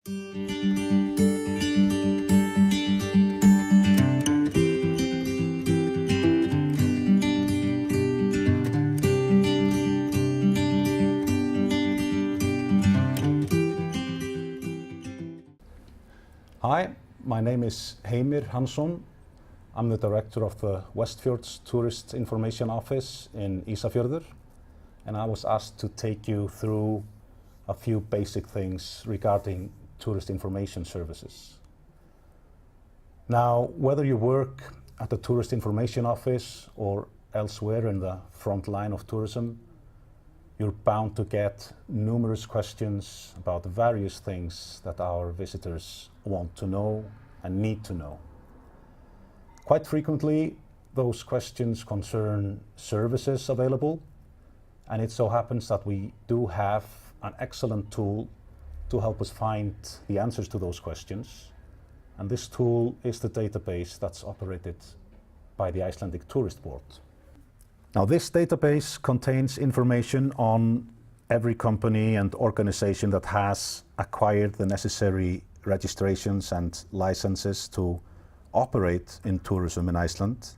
Hi, my name is Heimir en1. I'm the director of the Westfjords Tourist Information Office in Ísafjörður, and I was asked to take you through a few basic things regarding tourist information services. Now, whether you work at the Tourist Information Office or elsewhere in the front line of tourism, you're bound to get numerous questions about the various things that our visitors want to know and need to know. Quite frequently, those questions concern services available, and it so happens that we do have an excellent tool to help us find the answers to those questions. And this tool is the database that's operated by the Icelandic Tourist Board. Now, this database contains information on every company and organization that has acquired the necessary registrations and licenses to operate in tourism in Iceland.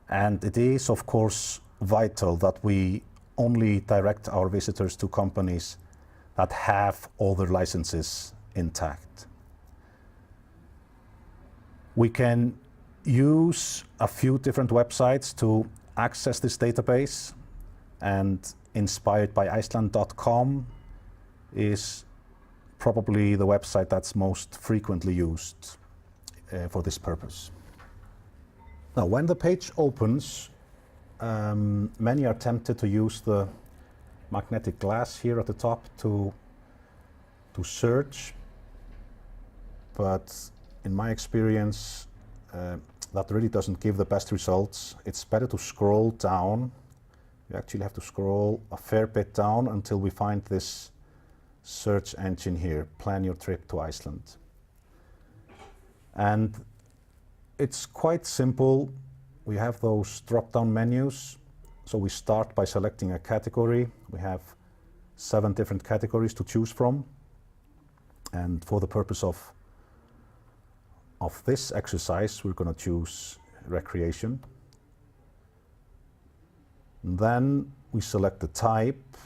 And it is, of course, vital that we only direct our visitors to companies that have all their licenses intact. We can use a few different websites to access this database, and inspiredbyiceland.com is probably the website that's most frequently used for this purpose. Now, when the page opens, many are tempted to use the magnetic glass here at the top to search, but in my experience, that really doesn't give the best results. It's better to scroll down. You actually have to scroll a fair bit down until we find this search engine here, Plan Your Trip to Iceland. And it's quite simple. We have those drop-down menus. So we start by selecting a category. We have 7 different categories to choose from. And for the purpose of this exercise, we're going to choose recreation. And then we select the type.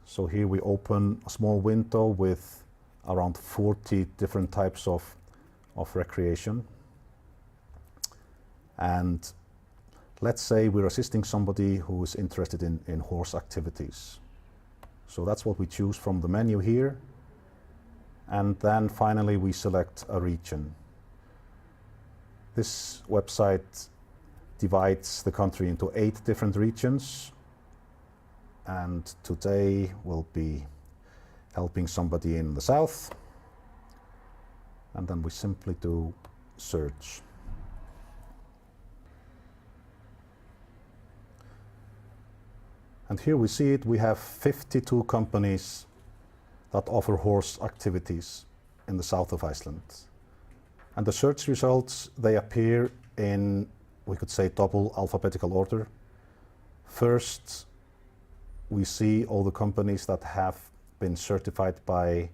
So here we open a small window with around 40 different types of recreation. And let's say we're assisting somebody who is interested in horse activities. So that's what we choose from the menu here. And then finally we select a region. This website divides the country into 8 different regions. And today we'll be helping somebody in the south. And then we simply do search. And here we see it, we have 52 companies that offer horse activities in the south of Iceland. And the search results, they appear in, we could say, double alphabetical order. First, we see all the companies that have been certified by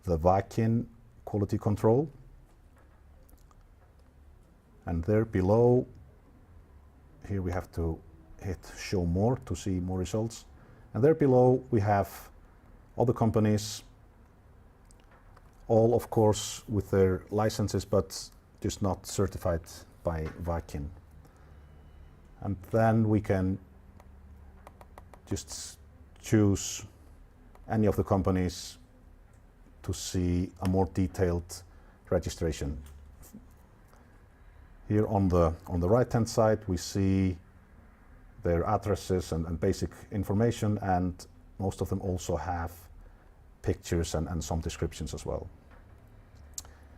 the Vakin quality control. And there below, here we have to hit show more to see more results. And there below we have all the companies, all of course with their licenses, but just not certified by Vakin. And then we can just choose any of the companies to see a more detailed registration. Here on the right hand side we see their addresses and basic information, and most of them also have pictures and some descriptions as well.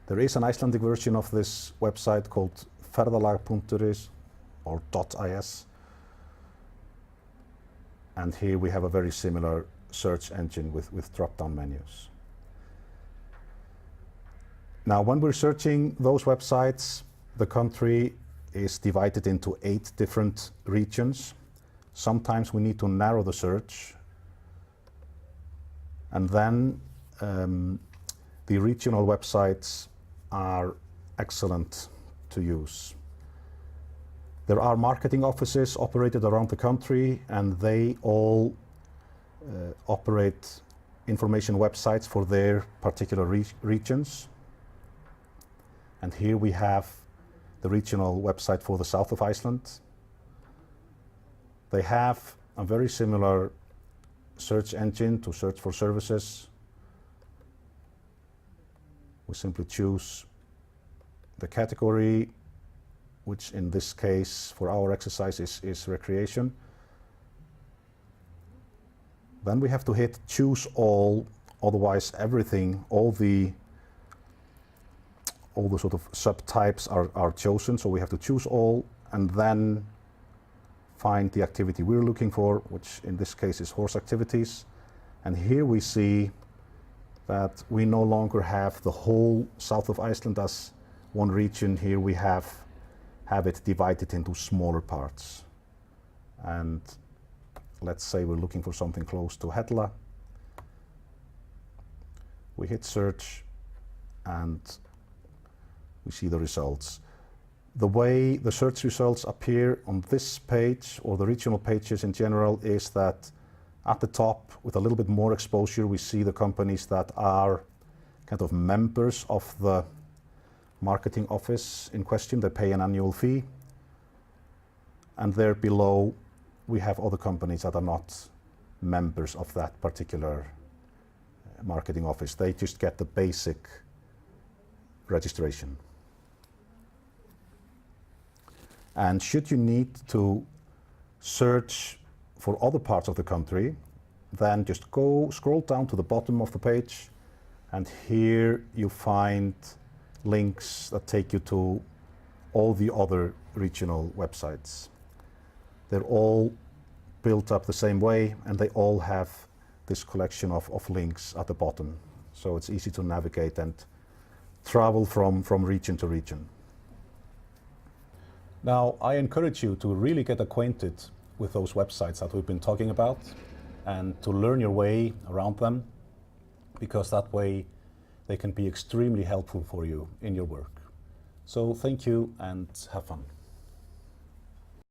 There is an Icelandic version of this website called ferðalag.is or .is, and here we have a very similar search engine with drop-down menus. Now, when we're searching those websites, the country is divided into 8 different regions. Sometimes we need to narrow the search, and then the regional websites are excellent to use. There are marketing offices operated around the country, and they all operate information websites for their particular regions. And here we have the regional website for the south of Iceland. They have a very similar search engine to search for services. We simply choose the category, which in this case for our exercise is recreation. Then we have to hit choose all, otherwise everything, all the sort of subtypes are chosen, so we have to choose all and then find the activity we're looking for, which in this case is horse activities. And here we see that we no longer have the whole south of Iceland as one region. Here we have it divided into smaller parts. And let's say we're looking for something close to Hella. We hit search and we see the results. The way the search results appear on this page, or the regional pages in general, is that at the top, with a little bit more exposure, we see the companies that are kind of members of the marketing office in question. They pay an annual fee. And there below, we have other companies that are not members of that particular marketing office. They just get the basic registration. And should you need to search for other parts of the country, then just scroll down to the bottom of the page, and here you find links that take you to all the other regional websites. They're all built up the same way, and they all have this collection of links at the bottom. So it's easy to navigate and travel from region to region. Now, I encourage you to really get acquainted with those websites that we've been talking about and to learn your way around them, because that way they can be extremely helpful for you in your work. So thank you and have fun.